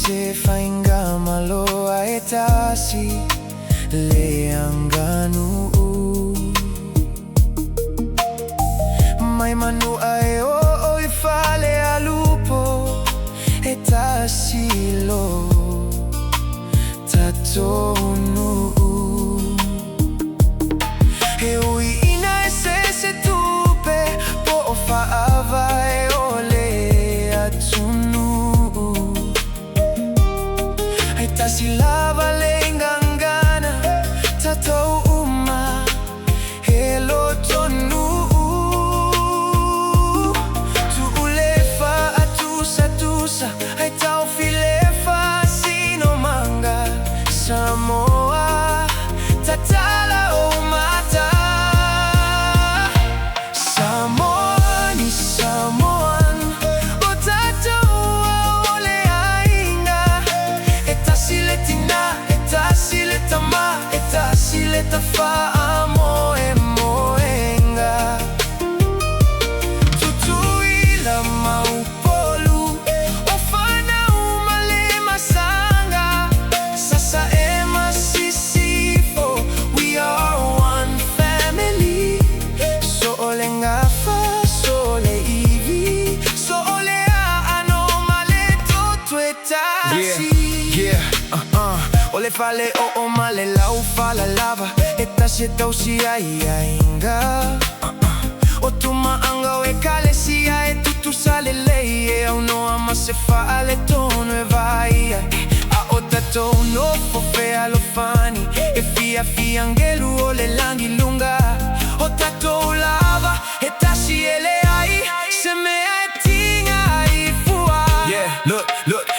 Se fainga Manu'a E Tasi le Nu'u mai Manu'a e o I Falealupo E Tasi lo tatonu e ui ina e se tupe po o fa'ava e o le atunu Tasi lava le ngangana tatou uma he lotonu tu'ulefa atusa ai tau filefa sino manga Samoa tatala o mata Samoan I Samoan o tatou ole āiga E Tasi le tina, E Tasi le tama, E Tasi le tafa'a moe moenga Tutuila ma Upolu o whanauma le masanga Sasa'e ma Sisifo, we are one family So ole ngafa, so ole iwi So ole a'ano ma le totu E Tasi Ole fale o male lau fala lava E Tasi e tausi aiga O tumaanga o e kalesia e tutu sale lei E au no ama se fa'ale tono e vai A o tatou no fo Fealofani E fia angelu o le langi lunga O tatou lava E Tasi e le ai Se mea e tinga I fua Yeah, look,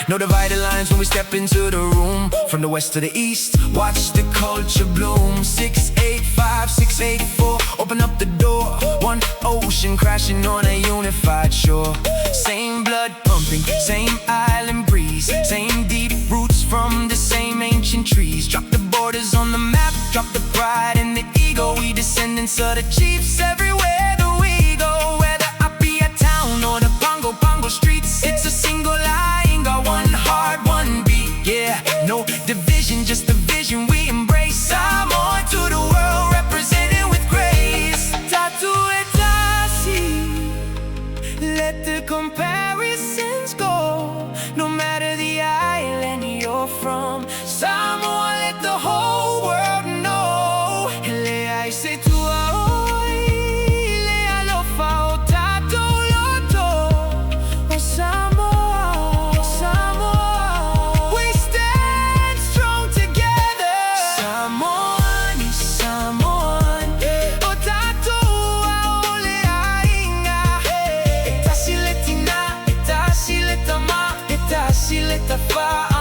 no divided lines when we step into the room From the west to the east, watch the culture bloom 685, 684, open up the door One ocean crashing on a unified shore Same blood pumping, same island breeze Same deep roots from the same ancient trees Drop the borders on the map, drop the pride and the ego We descendants of the chiefs everywhere that we go Whether I be a town or the Pongo streets It's a single āiga, one heart, one beat, yeah No division, just a vision we embrace Samoa to the world, represented with grace Tatu E Tasi, let the comparisons go No matter the island you're from Samoa, let the whole world know Ele ai se tua oi, le alofa o tatou loto O Samoa, Samoa We stand strong together Samoan I Samoan O tatou ole āiga E Tasi le tina, E Tasi le tama E Tasi le tafa'a